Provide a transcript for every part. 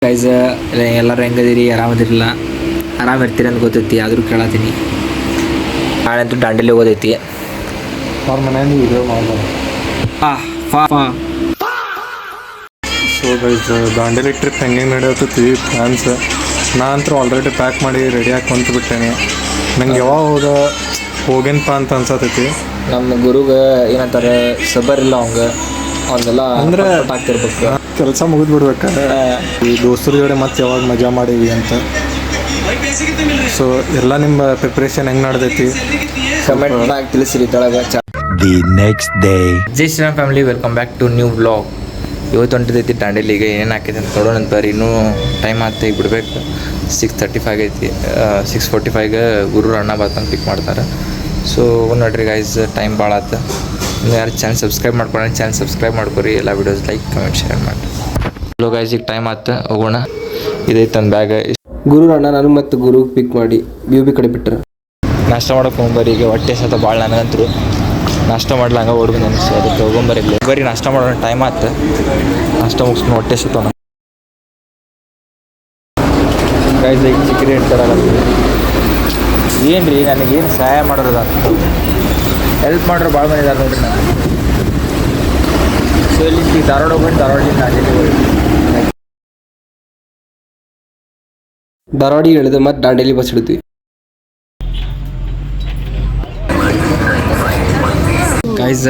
Guys ಎಲ್ಲರೂ ಹೆಂಗದಿರಿ? ಆರಾಮದಿರಲಿಲ್ಲ, ಆರಾಮಿರ್ತೀರಿ ಅಂತ ಗೊತ್ತೈತಿ, ಆದರೂ ಕೇಳತ್ತೀನಿ. ನಾಳೆ ಅಂತೂ ದಾಂಡೇಲಿ ಹೋಗೋದೈತಿ. ಅವ್ರ ಮನೆಯಿಂದ ವಿಡಿಯೋ ಮಾಡ್ತಾರೆ. ಸೊ ಗೈಸ್, ದಾಂಡೇಲಿ ಟ್ರಿಪ್ ಹೆಂಗೆ ನಡೆಯತ್ತೀವಿ ಪ್ಲ್ಯಾನ್ಸ್. ನಾ ಅಂತೂ ಆಲ್ರೆಡಿ ಪ್ಯಾಕ್ ಮಾಡಿ ರೆಡಿಯಾಗಿ ಕುಂತ್ಬಿಟ್ಟೇನೆ. ನಂಗೆ ಯಾವಾಗ ಹೋಗೇನಪ್ಪ ಅಂತ ಅನ್ಸತೈತಿ. ನಮ್ಮ ಗುರುಗೆ ಏನಂತಾರೆ, ಸಬರ್ ಇಲ್ಲ ಅವಂಗೆಲ್ಲ ಅಂದ್ರೆ ಆಗ್ತಿರ್ಬೇಕು. ಕೆಲಸ ಮುಗಿದ್ಬಿಡ್ಬೇಕಾದ್ರೆ ಈ ದೋಸ್ತರ ಜೋಡೆ ಮತ್ತೆ ಯಾವಾಗ ಮಜಾ ಮಾಡೀವಿ ಅಂತ. ಸೊ ಎಲ್ಲ ನಿಮ್ಮ ಪ್ರಿಪ್ರೇಷನ್ ಹೆಂಗೆ ನಡೆದೈತಿ ಕಮೆಂಟ್ನಾಗ ತಿಳಿಸಿರಿ ಕೆಳಗೆ. The next day. ಜೈ Shriram family, welcome back to new vlog. ಇವತ್ತು ಹೊಂಟಿದೈತಿ ದಾಂಡೇಲಿಗೆ. ಏನೇನು ಹಾಕೈತೆ ಅಂತ ನೋಡೋಣ ಅಂತ ಬರ್ರಿ. ಇನ್ನೂ ಟೈಮ್ ಆಗ್ತಾ ಈಗ ಬಿಡ್ಬೇಕು. 6:35 ಐತಿ. 6:45ಗೆ ಗುರು ಅಣ್ಣ ಬರ್ತಾನೆ ಪಿಕ್ ಮಾಡ್ತಾರೆ. ಸೊ ನೋಡ್ರಿ ಗೈಸ್, ಟೈಮ್ ಭಾಳ ಆಯ್ತು. ನೀವು ಯಾರು ಚಾನಲ್ ಸಬ್ಸ್ಕ್ರೈಬ್ ಮಾಡ್ಕೊಳ್ಳಿ, ಚಾನಲ್ ಸಬ್ಸ್ಕ್ರೈಬ್ ಮಾಡ್ಕೊರಿ. ಎಲ್ಲ ವೀಡಿಯೋಸ್ ಲೈಕ್ ಕಮೆಂಟ್ ಶೇರ್ ಮಾಡಿ. ಹಲೋ ಗೈಸ್, ಈಗ ಟೈಮ್ ಆಯ್ತು, ಹೋಗೋಣ. ಇದೈತೆ ನನ್ನ ಬ್ಯಾಗ್. ಗುರು ಅಣ್ಣ ನಾನು ಮತ್ತು ಗುರು ಪಿಕ್ ಮಾಡಿ ಬಿ ಕಡೆ ಬಿಟ್ಟರು. ನಾಷ್ಟ ಮಾಡೋಕೆ ಹೋಗ್ಬರಿ. ಈಗ ಹೊಟ್ಟೆ ಸತ ಭಾಳ ನನಗಂತರು. ನಾಷ್ಟ ಮಾಡ್ಲಂಗೆ ಓಡ್ಬಂದು ಅನಿಸ್ತು, ಅದಕ್ಕೆ ಹೋಗೊಂಬರಿ. ಬರೀ ನಾಷ್ಟ ಮಾಡೋಣ, ಟೈಮ್ ಆಯ್ತು. ನಾಷ್ಟ ಮುಗಿಸ್ಕೊಂಡು ಹೊಟ್ಟೆ ಸತ್ತೋಣ. ಗೈಸ್ ಈಗ ಚಿಕ್ಕರಿ ಇಡ್ತಾರಲ್ಲ, ಏನು ರೀ ನನಗೇನು ಸಹಾಯ ಮಾಡೋದ, ಹೆಲ್ಪ್ ಮಾಡೋರು ಭಾಳ ಮಂದಿ ಇದ್ದಾರೆ ನೋಡ್ರಿ. ನಾನು ಸೊ ಇಲ್ಲಿ ಧಾರವಾಡ ಹೋಗ್ಬಿಟ್ಟು ಧಾರವಾಡದಿಂದ ದಾಂಡೇಲಿ ಹೋಗಿ ಧಾರವಾಡಿಗೆ ಇಳಿದು ಮತ್ತು ದಾಂಡೇಲಿ ಬಸ್ ಹಿಡಿದ್ವಿ. ಗೈಸ್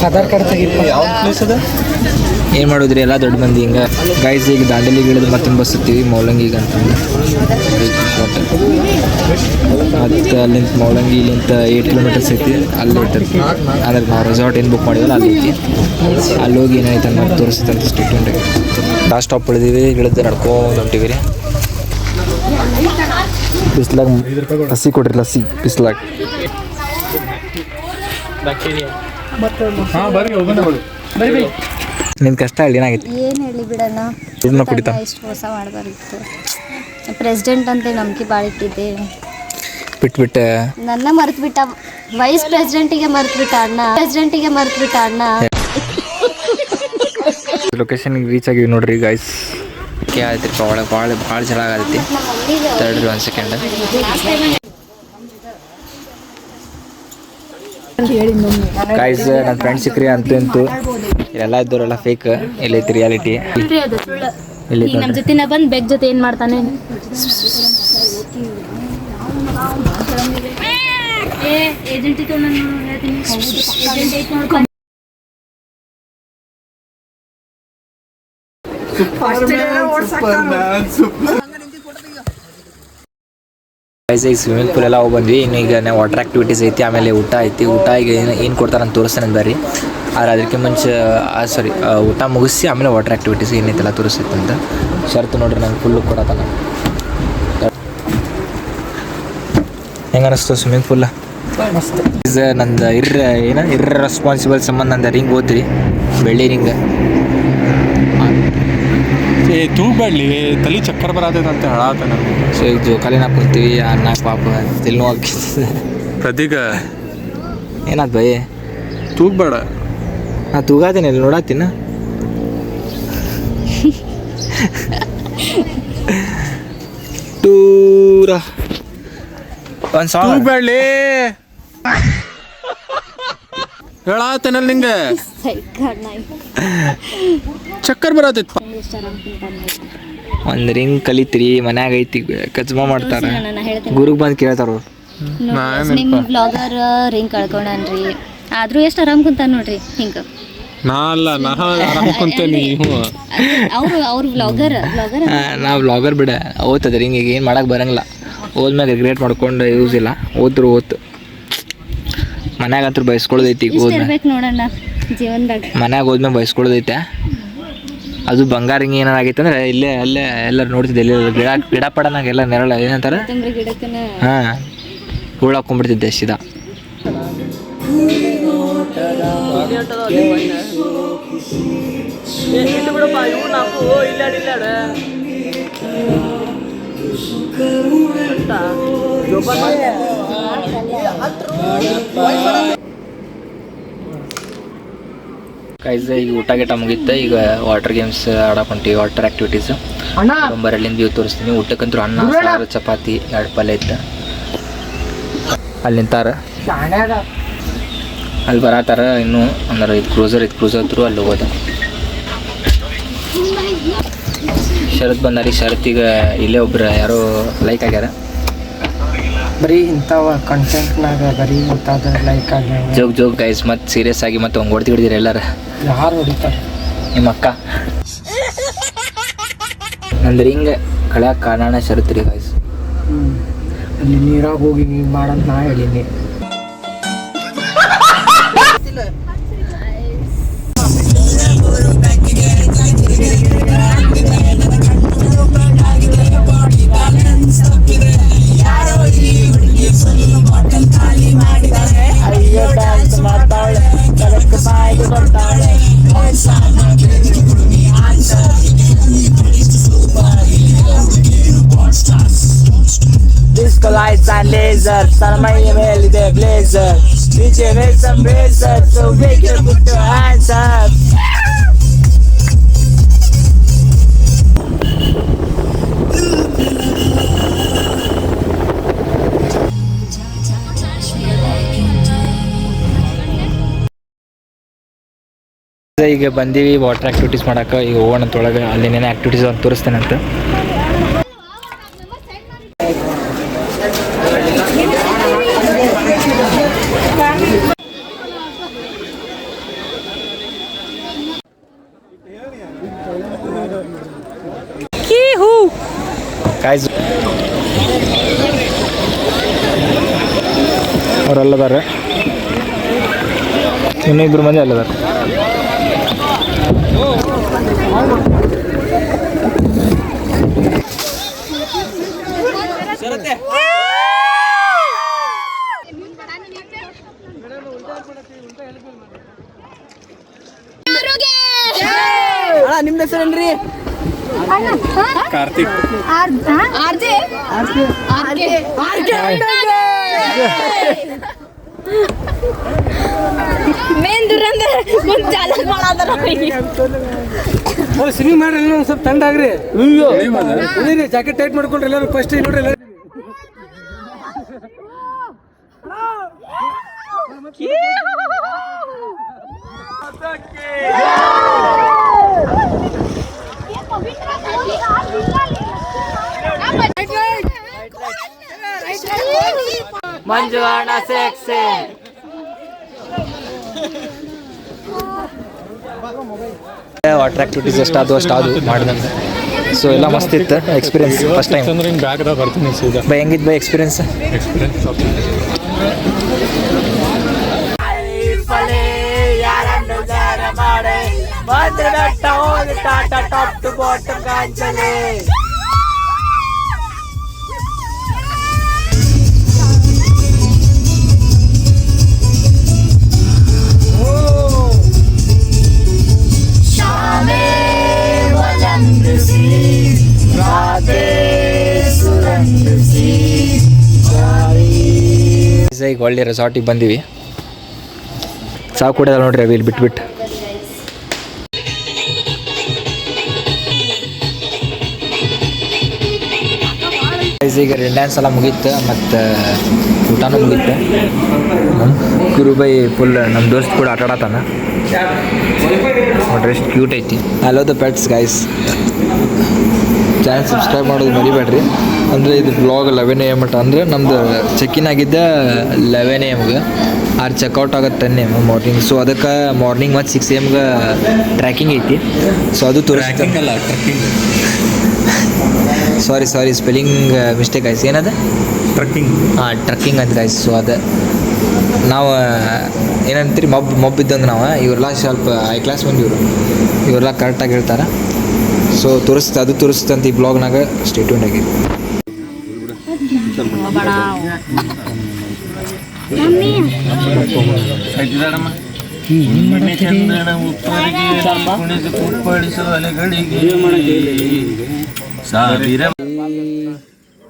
ಆಧಾರ್ ಕಾರ್ಡ್ ತೆಗಿಪ್ಪ. ಯಾವ ಪ್ಲೇಸ್ ಅದ? ಏನು ಮಾಡೋದ್ರಿ ಎಲ್ಲ ದೊಡ್ಡ ಮಂದಿ ಹಿಂಗೆ. ಗೈಸ್ ಈಗ ದಾಂಡೇಲಿಗೆ ಇಳಿದು ಮತ್ತೊಂದು ಬಸ್ ಹತ್ತೀವಿ ಮೌಲಂಗಿಗೆ ಅಂತಂದು. ಮತ್ತು ಅಲ್ಲಿಂದ ಮೌಲಂಗಿ ಇಲ್ಲಿಂದ 8 ಕಿಲೋಮೀಟರ್ಸ್ ಐತಿ. ಅಲ್ಲಿ ಐತಿ ಅಂದ್ರೆ ನಾವು ರೆಸಾರ್ಟ್ ಏನು ಬುಕ್ ಮಾಡಿದ್ವಲ್ಲ ಅಲ್ಲಿ ಐತಿ. ಅಲ್ಲಿ ಹೋಗಿ ಏನಾಯ್ತು ಅನ್ನೋದು ತೋರಿಸುತ್ತೆ ಅಂತ ಸ್ಟೇಟ್ಮೆಂಟ್. ಲಾಸ್ಟ್ ಸ್ಟಾಪ್ ಉಳಿದೀವಿ, ಇಳಿದು ನಡ್ಕೊಂಡು ಹೊಂಟಿವಿ ರೀ. ಬಿಸ್ಲಾಗ ಲಸ್ಸಿ ಕೊಡ್ರಿ, ಲಸ್ಸಿ ಬಿಸ್ಲಾಗ. ನಿನ್ನ ಕಷ್ಟ ಹೇಳಿ ಏನಾಗಿತ್ತು? ಏನು ಹೇಳಿ ಬಿಡೋಣ, ಇಷ್ಟು ಮೋಸ ಮಾಡಬಾರ್ದಿತ್ತು. ಪ್ರೆಸಿಡೆಂಟ್ ಅಂತ ನಂಬಿಕೆ ಭಾಳ ಇಟ್ಟಿದ್ದೆ, ಬಿಟ್ಬಿಟ್ಟೆ. ನನ್ನ ಮರೆತು ಬಿಟ್ಟ. ವೈಸ್ ಪ್ರೆಸಿಡೆಂಟಿಗೆ ಮರೆತು ಬಿಟ್ಟ ಅಣ್ಣ. ಲೊಕೇಶನ್ಗೆ ರೀಚ್ ಆಗಿವಿ ನೋಡ್ರಿ ಗೈಸ್. ಆಯ್ತು ರೀ, ಒಳಗೆ ಭಾಳ ಚೆನ್ನಾಗೈತಿ. ತಡ್ರಿ 1 ಸೆಕೆಂಡ್. ಗೈಸ್ ನನ್ನ ಫ್ರೆಂಡ್ ಸಿಕ್ಕ್ರಿ ಅಂತೂ ಎಲ್ಲ ಇದ್ದವರೆಲ್ಲ ಫೇಕ್. ಎಲ್ಲೈತಿ ರಿಯಾಲಿಟಿ? ನಮ್ಮ ಜೊತೆ ಬಂದು ಬೆಗ್ ಜೊತೆ ಏನು ಮಾಡ್ತಾನೆ. ಗೈಸ್ ಈಗ ಸ್ವಿಮ್ಮಿಂಗ್ ಪೂಲ್ ಎಲ್ಲ ಹೋಗಿ ಬಂದ್ವಿ. ಇನ್ನು ಈಗ ನಾವು ವಾಟರ್ ಆ್ಯಕ್ಟಿವಿಟೀಸ್ ಐತಿ, ಆಮೇಲೆ ಊಟ ಐತಿ. ಊಟ ಈಗ ಏನು ಕೊಡ್ತಾರೆ ಅಂತ ತೋರಿಸ್ತಾನೆ ಬರ್ರಿ. ಆದ್ರೆ ಅದಕ್ಕೆ ಮುಂಚೆ ಊಟ ಮುಗಿಸಿ ಆಮೇಲೆ ವಾಟರ್ ಆ್ಯಕ್ಟಿವಿಟೀಸ್ ಏನೈತೆಲ್ಲ ತೋರಿಸ್ತೈತೆ ಅಂತ. ಶರ್ತ್ ನೋಡ್ರಿ ನಂಗೆ ಫುಲ್ಲು ಕೊಡತ್ತಾನ. ಹೆಂಗೆ ಅನ್ನಿಸ್ತು ಸ್ವಿಮ್ಮಿಂಗ್ ಪೂಲ್? ಈಸ್ ನಂದು ಇರ್ರೆಸ್ಪಾನ್ಸಿಬಲ್ ಸಂಬಂಧ ನಂದು ರಿಂಗ್ ಓದ್ರಿ, ಬೆಳ್ಳಿ ರಿಂಗ್. ತೂಗ್ಬೇಡ್ಲಿ, ತಲೆ ಚಕ್ಕರ್ ಬರತೈತೆ ಅಂತ ಹೇಳತ್ತ ನನಗೆ. ಸೊ ಈಗ ಜೋಕಾಲಿನ ಕೊಡ್ತೀವಿ. ಅನ್ನ ಪಾಪ ತಿಲ್ ನೋವು ಪ್ರತೀಕ ಏನಾದ್ ಬೈ? ತೂಗ್ಬೇಡ. ನಾ ತೂಗಾತೀನಿ, ಇಲ್ಲಿ ನೋಡತ್ತೀನ. ಟೂರ ಒಂದು ಸಾಂಗ್ ತೂಗ್ಬೇಡ್ಲಿ ಹೇಳತ್ತೇನಲ್ಲ ನಿಂಗೆ. ಚಕ್ಕರ್ ಬರತೈತಿ. ಒಂದು ರಿಂಗ್ ಕಲಿತ್ರಿ, ಮನ್ಯಾಗ ಐತಿ, ಕಚ್ಮ ಮಾಡ್ತಾರ. ಗುರುಗ್ ಬಂದು ಕೇಳ್ತಾರ. ನಿಮ್ಮ ಬ್ಲಾಗರ್ ರಿಂಗ್ ಕಳ್ಕೊಂಡನ್ರಿ, ಆದ್ರೂ ಎಷ್ಟು ಆರಾಮ್ ಕುಂತಾನ ನೋಡ್ರಿ ಹಿಂಗ. ನಾ ಆರಾಮ್ ಕುಂತೇನಿ. ಅವ್ರು ಬ್ಲಾಗರ್ ನಾವು ಬ್ಲಾಗರ್ ಬಿಡ. ಓದ್ತದ ರಿಂಗ್ ಈಗ ಏನು ಮಾಡಕ್ಕೆ ಬರಂಗಿಲ್ಲ. ಓದ್ಮ್ಯಾಗ ರಿಗ್ರೇಟ್ ಮಾಡ್ಕೊಂಡು ಯೂಸ್ ಇಲ್ಲ. ಓದ್ತು ಮನ್ಯಾಗ ಅಂತೂ ಬಯಸ್ಕೊಳ್ಳೋದೈತಿ. ಈಗ ಇರ್ಬೇಕು ನೋಡೋಣ ಜೀವನದಾಗ. ಮನ್ಯಾಗ ಹೋದ್ಮೇಲೆ ಬಯಸ್ಕೊಳ್ಳೋದೈತೆ. ಅದು ಬಂಗಾರ ಹಿಂಗೆ ಏನಾಗೈತೆ ಅಂದ್ರೆ ಅಲ್ಲೇ ಎಲ್ಲರೂ ನೋಡ್ತಿದ್ದೆ. ಎಲ್ಲಿ ಗಿಡ ಪಡನಾಗ ಎಲ್ಲ ನೆರಳ ಏನಂತಾರೆ, ಹಾಂ, ಹೂಳು ಹಾಕೊಂಡ್ಬಿಡ್ತಿದ್ದೆ ಸೀದಾ. ಗೈಸ್ ಈಗ ಊಟ ಗೀಟ ಮುಗಿತ್ತು. ಈಗ ವಾಟರ್ ಗೇಮ್ಸ್ ಆಡಕ್ಕೆ ಹೊಂಟಿವಿ, ವಾಟರ್ ಆ್ಯಕ್ಟಿವಿಟೀಸ್. ಬರಲ್ಲಿಂದ ವ್ಯೂ ತೋರಿಸ್ತೀನಿ. ಊಟಕ್ಕಂತೂ ಅನ್ನ ಸಾರು ಚಪಾತಿ 2 ಪಲ್ಯ ಇತ್ತು. ಅಲ್ಲಿ ನಿಂತಾರ, ಅಲ್ಲಿ ಬರತ್ತಾರ ಇನ್ನೂ ಅಂದ್ರೆ ಇದು ಕ್ರೂಸರ್ ಹತ್ರ ಅಲ್ಲಿ ಹೋಗೋದು. ಶರತ್ ಬಂದಾರಿ. ಶರತ್ತಿಗೆ ಇಲ್ಲೇ ಒಬ್ರು ಯಾರೋ ಲೈಕ್ ಆಗ್ಯಾರ. ಬರೀ ಇಂಥವ ಕಂಟೆಂಟ್ನಾಗ ಬರೀ ಇಂಥದ್ದು ಲೈಕ್ ಆಗಿ ಜೋಗ್ ಗೈಸ್. ಮತ್ತು ಸೀರಿಯಸ್ ಆಗಿ ಮತ್ತೆ ಹಂಗೆ ಹೊಡ್ತಿಡಿದಿರಿ ಎಲ್ಲಾರ. ಯಾರು ಹೊಡಿತಾರೆ? ನಿಮ್ಮ ಅಕ್ಕ ಅಂದ್ರೆ ಹಿಂಗೆ ಕಳ್ಯಾಕ ಕಾರಣ ಶರತ್ ರೀ ಗೈಸ್. ಅಲ್ಲಿ ನೀರಾಗ ಹೋಗಿ ಹಿಂಗೆ ಮಾಡೋದು ನಾ ಹೇಳೀನಿ. Disco lights and lasers, Saramaya ಮೇಲಿದೆ blazer. DJ make some blazer, so make you put your hands up. ಈಗ ಬಂದೀವಿ ವಾಟರ್ ಆ್ಯಕ್ಟಿವಿಟೀಸ್ ಮಾಡಕ್ಕೆ. ಈಗ ಹೋಗೋಣ ಒಳಗೆ, ಅಲ್ಲಿ ಏನೇನು ಆ್ಯಕ್ಟಿವಿಟೀಸ್ ಅಂತ ತೋರಿಸ್ತೇನಂತ. ಕಾಯ್ಸ್ ಅವರೆಲ್ಲದಾರೆ, ಇನ್ನಿಬ್ಬರು ಮಂದಿ ಅಲ್ಲದಾರೆ. ನಿಮ್ಮ ಹೆಸರೇನ್ರಿ? ಕಾರ್ತಿಕ್. ಸ್ವಿಮ್ಮಿಂಗ್ ಮಾಡ್ರಿ, ಒಂದು ಸ್ವಲ್ಪ ತಂಡ ಆಗ್ರಿ. ಜಾಕೆಟ್ ಟೈಟ್ ಮಾಡ್ಕೊಂಡ್ರಿ ಎಲ್ಲರೂ. ಫಸ್ಟ್ ನೋಡ್ರಿ ಎಲ್ಲರೂ. ಮಂಜು ಅಣ್ಣ ಸೆಕ್ಸಿ. ವಾಟರ್ ಆ್ಯಕ್ಟಿವಿಟೀಸ್ ಅಷ್ಟು ಮಾಡಿದಂಗೆ. ಸೊ ಎಲ್ಲ ಮಸ್ತ್ ಇತ್ತು ಎಕ್ಸ್ಪೀರಿಯನ್ಸ್. ಫಸ್ಟ್ ಟೈಮ್ ಅಂದ್ರೆ ಹಿಂಗೆ ಬ್ಯಾಗ್ದಾಗ ಬರ್ತೀನಿ ಸೀದಾ. ಬೈ ಹೆಂಗಿತ್ತು ಬೈ ಎಕ್ಸ್ಪೀರಿಯನ್ಸ್? ಯಾರನ್ನು ದಾರ ಮಾಡೆ ಬಂದ್ರೆ ಬೆಟ್ಟ ಹೋಗಿ ಟಾಟಾ ಟಾಪ್ ಟು ಬಾಟಮ್ ಕಾಂಚಲೆ. ಈಗ ಒಳ್ಳೆ ರೆಸಾರ್ಟಿಗೆ ಬಂದೀವಿ. ಸಾವು ಕುಡಿಯೋದ ನೋಡ್ರಿ ಅವಿ ಇಲ್ಲಿ ಬಿಟ್ಬಿಟ್ಟು. ಈಗ ಡ್ಯಾನ್ಸ್ ಎಲ್ಲ ಮುಗೀತು, ಮತ್ತು ಊಟನೂ ಮುಗೀತು. ಗುರುಬೈ ಫುಲ್ ನಮ್ಮ ದೋಸ್ತ್ ಕೂಡ ಆಟ ಆಡತಾನ ನೋಡ್ರಿ, ಎಷ್ಟು ಕ್ಯೂಟ್ ಐತಿ. I love the pets guys. Channel subscribe ಮಾಡೋದು ಮರಿಬೇಡ್ರಿ. ಅಂದರೆ ಇದು ಬ್ಲಾಗ್ 11 AM ಮಟ್ಟ, ಅಂದರೆ ನಮ್ದು ಚೆಕ್-ಇನ್ ಆಗಿದ್ದ 11 AMಗೆ, ಆರು ಚೆಕ್ಔಟ್ ಆಗುತ್ತೆ 10 AM ಮಾರ್ನಿಂಗ್. ಸೊ ಅದಕ್ಕೆ ಮಾರ್ನಿಂಗ್ ಮತ್ತು 6 AMಗೆ ಟ್ರ್ಯಾಕಿಂಗ್ ಐತಿ. ಸೊ ಅದು ತೋರಿಸ್ತೀನಿ. ಸಾರಿ ಸ್ಪೆಲ್ಲಿಂಗ್ ಮಿಸ್ಟೇಕ್ ಆಯ್ತು. ಏನದ? ಟ್ರಕ್ಕಿಂಗ್. ಹಾಂ, ಟ್ರಕ್ಕಿಂಗ್ ಅಂತ ಗಾಯ್ಸ್. ಸೊ ಅದು ನಾವು ಏನಂತೀರಿ, ಮಬ್ಬು ಇದ್ದಂಗೆ ನಾವು. ಇವ್ರೆಲ್ಲ ಸ್ವಲ್ಪ ಹೈ ಕ್ಲಾಸ್ ಮಂದಿ ಇವರೆಲ್ಲ ಕರೆಕ್ಟಾಗಿ ಹೇಳ್ತಾರೆ. ಸೊ ಅದು ತೋರಿಸ್ತಂತ ಈ ಬ್ಲಾಗ್ನಾಗ. ಸ್ಟೇ ಟ್ಯೂನ್ಡ್ ಆಗಿ.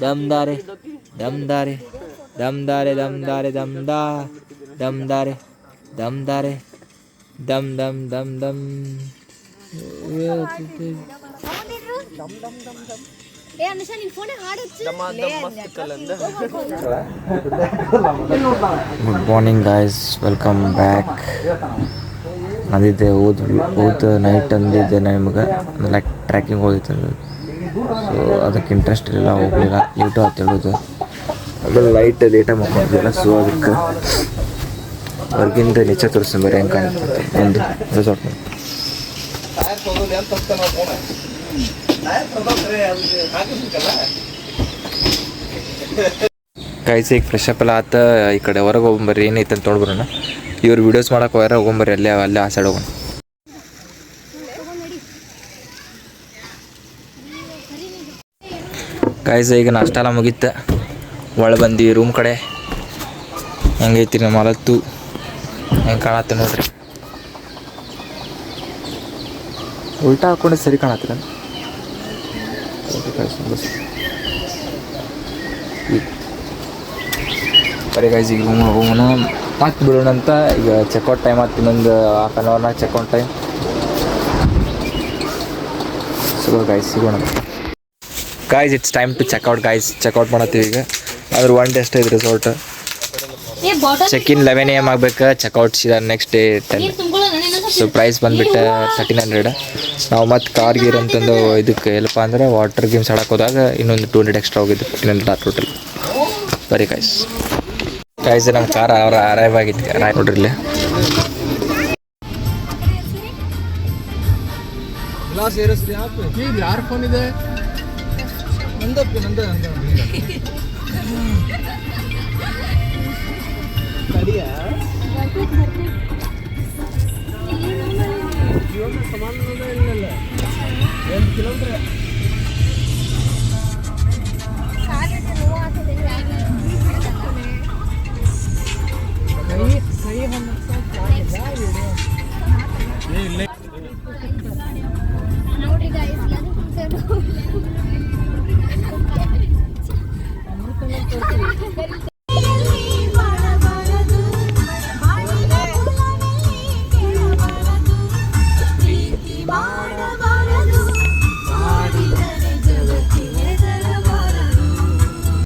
ದಮ್ದಾರೆ ದಮ್ದಾರೆ ದಮ್ದಾರೆ ದಮ್ದಾರೆ ದಮ್ದಾ ದಮ್ದಾರೆ ದಮ್ದಾರೆ ದಮ್ ದಮ್ ದಮ್ ದಮ್. Good morning guys, welcome back. ಅಂದಿದ್ದೆ ಓದ್ ನೈಟ್ ಅಂದಿದ್ದೆ ನಿಮ್ಗೆ ಲೈಕ್ ಟ್ರ್ಯಾಕಿಂಗ್ ಹೋಗಿತ್ತು. ಸೊ ಅದಕ್ಕೆ ಇಂಟ್ರೆಸ್ಟ್ ಇರಲಿಲ್ಲ, ಹೋಗಲಿಲ್ಲ. ಲೇಟು ಅಂತ ಹೇಳೋದು, ಆಮೇಲೆ ಲೈಟ್ ಲೇಟಾಗಿ ಮಕ್ಕೊಂಡಿದ್ದಿಲ್ಲ. ಸೊ ಅದಕ್ಕೆ ಹೊರಗಿಂದ ನೇಚರ್ ತೋರಿಸ್ತೀನಿ ಬರೀ ಹೆಂಗೆ ಕಾಣುತ್ತೆ ಒಂದು ರೆಸಾರ್ಟ್. ಕಾಯ್ಸಿ ಈಗ ಫ್ರೆಶ್ ಅಪ್ ಎಲ್ಲ ಆತ. ಈ ಕಡೆ ಹೊರಗೆ ಹೋಗ್ಬರ್ರಿ, ಏನೈತೆ ಅಂತ ತೊಗೊಂಡ್ಬರೋಣ. ಇವ್ರು ವೀಡಿಯೋಸ್ ಮಾಡಕ್ಕೆ ಹೋಗ್ಯಾರ, ಹೋಗ್ಬರ್ರಿ ಅಲ್ಲೇ ಆ ಸೈಡ್ ಹೋಗೋಣ. ಕಾಯ್ಸ ಈಗ ನಾಷ್ಟ ಎಲ್ಲ ಮುಗೀತ, ಒಳ ಬಂದು ರೂಮ್ ಕಡೆ. ಹೆಂಗೈತಿ ನಮ್ಮ ಹೊಲತ್ತು, ಹೆಂಗೆ ಕಾಣತ್ತೆ ನೋಡ್ರಿ. ಉಲ್ಟಾ ಹಾಕ್ಕೊಂಡು ಸರಿ ಕಾಣತ್ತಿಲ್ಲ. ಬರೀ ಗಾಯ್ಸ್ ಈಗ ರೂಮ್ ಹೋಗೋಣ, ಮತ್ತೆ ಬಿಡೋಣ ಅಂತ. ಈಗ ಚೆಕ್ಔಟ್ ಟೈಮ್ ಆಗ್ತು, ಇನ್ನೊಂದು ಹಾಫ್ ಆನ್ ಅವರ್ನಾಗ ಚೆಕ್ಔಟ್ ಟೈಮ್. ಸೊ ಗಾಯ್ಸ್ ಸಿಗೋಣ. Guys it's time to checkout guys. Checkout ಮಾಡತ್ತೀವಿ ಈಗ. ಆದ್ರೆ 1 ಡೇ ಅಷ್ಟೇ ಇದೆ ರೆಸಾರ್ಟ್. ಚೆಕ್ ಇನ್ 11 AM ಆಗ್ಬೇಕು, ಚೆಕ್ಔಟ್ ಸೀದಾ ನೆಕ್ಸ್ಟ್ ಡೇ 10. ಸೊ ಪ್ರೈಸ್ ಬಂದುಬಿಟ್ಟು 1300. ನಾವು ಮತ್ತು ಕಾರ್ ಗೀರ್ ಅಂತಂದು ಇದಕ್ಕೆ ಎಲ್ಲಪ್ಪ ಅಂದ್ರೆ ವಾಟರ್ ಗೇಮ್ಸ್ ಆಡಕ್ಕೆ ಹೋದಾಗ ಇನ್ನೊಂದು 200 ಎಕ್ಸ್ಟ್ರಾ ಹೋಗಿದ್ದು, 1400 ಟೋಟಲ್. ಬರೀ ಕಾಯ್ಸ್ ನಮ್ಮ ಕಾರ್ ಅರೈವ್ ಆಗಿತ್ತು ನೋಡ್ರಿ ಇಲ್ಲಿ. ಯಾರ ಫೋನ್ ಇದೆ? ನಂದು ನೋಡ್ರಿ ಗಾಯ್ಸ್